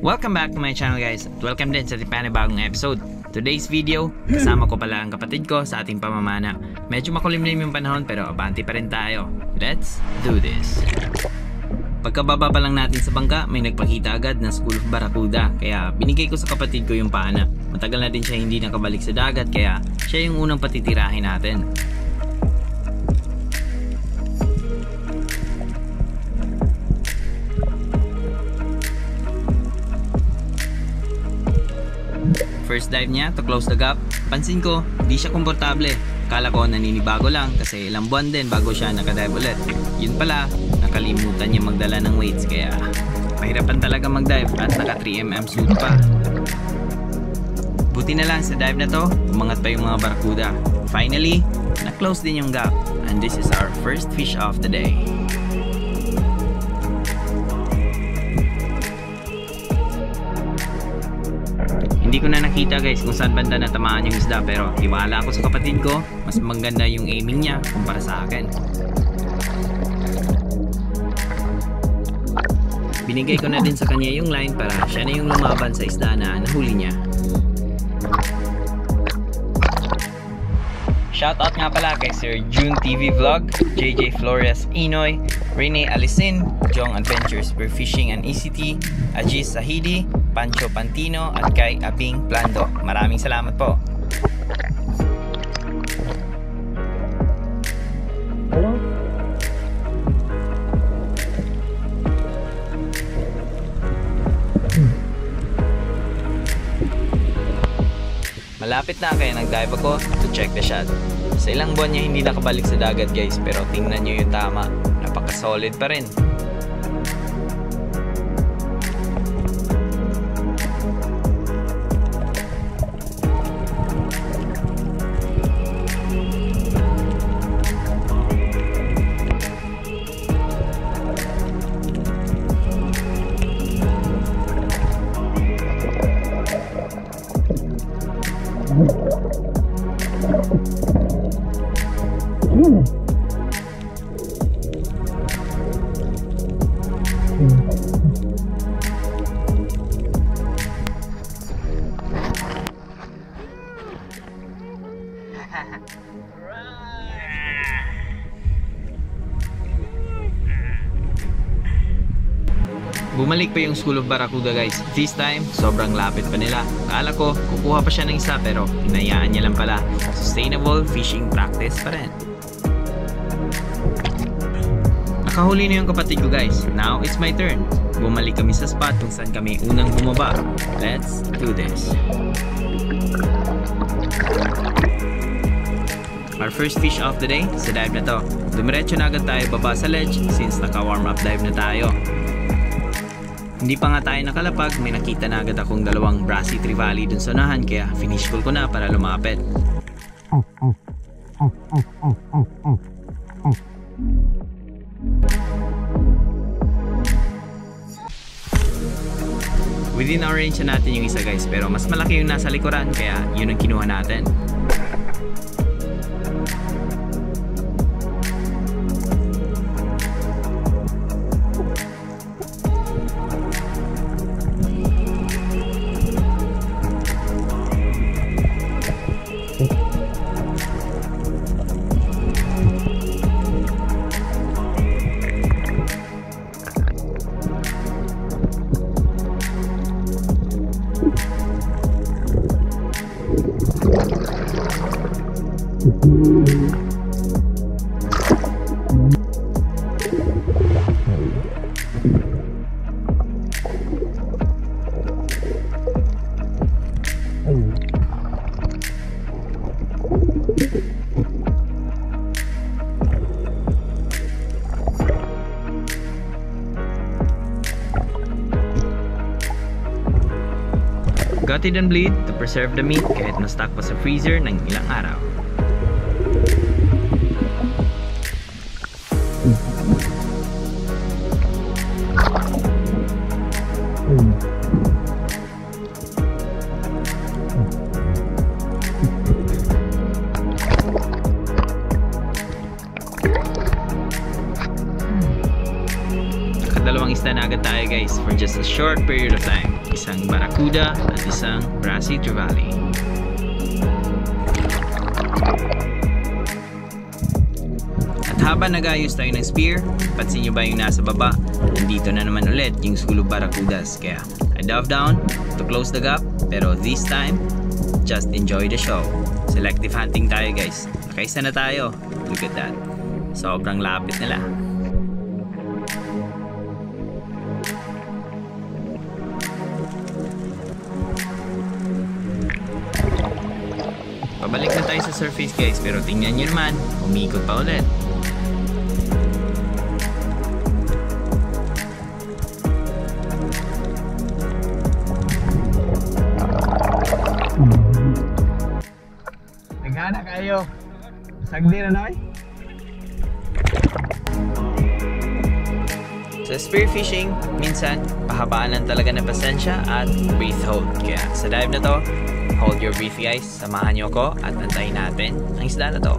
Welcome back to my channel guys at welcome din sa panibagong episode. Today's video, kasama ko pala ang kapatid ko sa ating pamamana. Medyo makulimlim yung panahon pero abante pa rin tayo. Let's do this! Pagkababa pa lang natin sa bangka, may nagpakita agad na School of Barracuda. Kaya binigay ko sa kapatid ko yung pana. Matagal na din siya hindi nakabalik sa dagat kaya siya yung unang patitirahin natin. First dive niya to close the gap. Pansin ko, di siya komportable. Kala ko naninibago lang kasi ilang buwan din bago siya nakadive ulit. Yun pala, nakalimutan niya magdala ng weights kaya mahirapan talaga magdive at naka 3mm suit pa. Buti na lang sa dive na to, umangat pa yung mga barracuda. Finally, na-close din yung gap and this is our first fish of the day. Hindi ko na nakita guys kung saan banda natamaan yung isda pero tiwala ako sa kapatid ko, mas maganda yung aiming niya kumpara sa akin. Binigay ko na din sa kanya yung line para siya na yung lumaban sa isda na nahuli niya. Shoutout nga pala kay Sir June TV Vlog, JJ Flores Inoy, Rene Alisin, Jong Adventures for Fishing and ECT, Ajiz Sahidi, Pancho Pantino at kay Abing Plando. Maraming salamat po. Hello? Malapit na kaya nag-dive ako to check the shot. Sa ilang buwan niya hindi nakabalik sa dagat guys pero tingnan nyo yung tama. Napaka-solid pa rin. Bumalik pa yung School of Barracuda guys. This time, sobrang lapit pa nila. Akala ko, kukuha pa siya ng isa pero hinayaan niya lang pala. Sustainable fishing practice pa rin. Nakahuli na yung kapatid ko guys. Now it's my turn. Bumalik kami sa spot kung saan kami unang bumaba. Let's do this. Our first fish of the day sa dive na to. Dumiretso na agad tayo baba sa ledge since naka-warm up dive na tayo. Hindi pa nga tayo nakalapag, may nakita na agad akong dalawang brassy trevally dun sa unahan kaya finish call ko na para lumapit. Within our range na natin yung isa guys pero mas malaki yung nasa likuran kaya yun ang kinuha natin. Gutted and bleed to preserve the meat kahit na-stock pa sa freezer ng ilang araw. Nakadalawang isda na agad tayo guys for just a short period of time. Isang barracuda at isang brassy trevally. At habang nag-ayos tayo ng spear, pansin nyo ba yung nasa baba? Nandito na naman ulit yung school of barracudas. Kaya I dove down to close the gap, pero this time, just enjoy the show. Selective hunting tayo guys. Nakaisa na tayo. Look at that. Sobrang lapit nila. Pabalik na tayo sa surface guys, pero tingnan nyo naman, umikot pa ulit. Nagana kayo. Sagdi na noy. Sa spearfishing, minsan, pahabaan lang talaga ng pasensya at breath hold. Kaya sa dive na to, hold your breath guys, samahan nyo ako at antayin natin ang isda na to.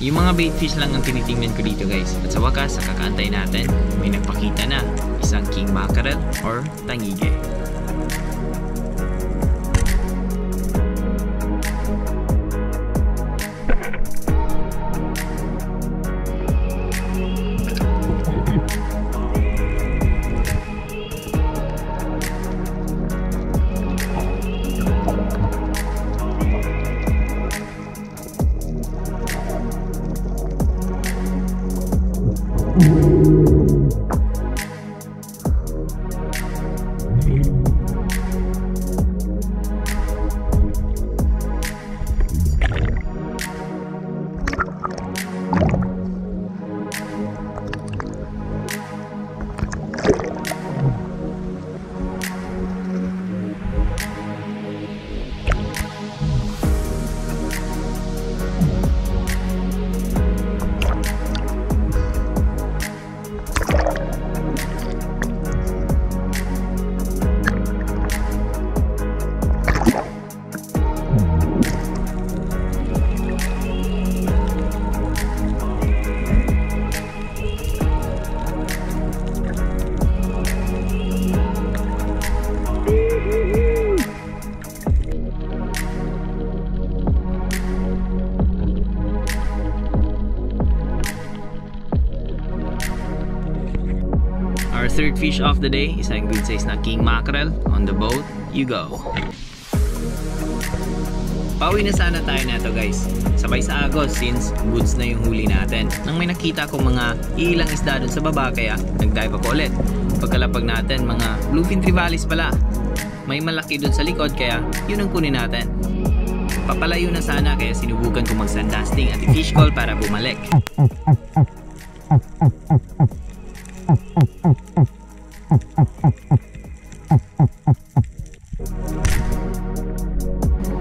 Yung mga baitfish lang ang tinitingnan ko dito guys. At sa wakas, sa kakaantay natin, may nagpakita na isang king mackerel or tangige. Our third fish of the day is ang good size na king mackerel. On the boat, you go. Pauwi na sana tayo na to guys. Sabay sa agos since goods na yung huli natin. Nang may nakita kong mga ilang isda dun sa baba kaya nag-dive ako ulit. Pagkalapag natin mga bluefin trevallies pala. May malaki dun sa likod kaya yun ang kunin natin. Papalayo na sana kaya sinubukan kong mag-sandasting at i-fish call para bumalik.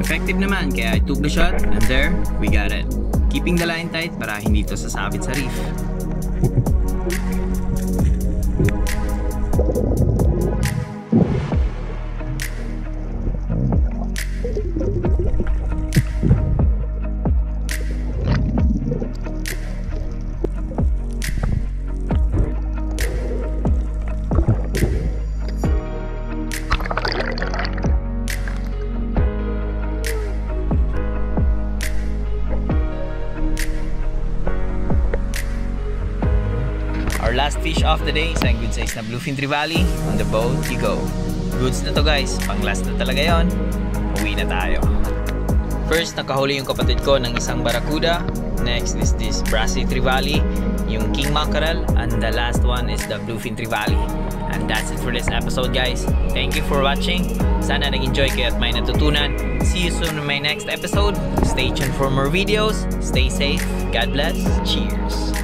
Effective naman kaya I took the shot and there we got it. Keeping the line tight para hindi to sasabit sa reef. last fish of the day, isang good size na bluefin trevally. On the boat you go. Goods na to guys, pang last na talaga yon. Uwi na tayo. First, nakahuli yung kapatid ko ng isang barracuda. Next is this brassy trevally, yung king mackerel, and the last one is the bluefin trevally. And that's it for this episode guys. Thank you for watching. Sana nag-enjoy kayo at may natutunan. See you soon in my next episode. Stay tuned for more videos. Stay safe. God bless. Cheers.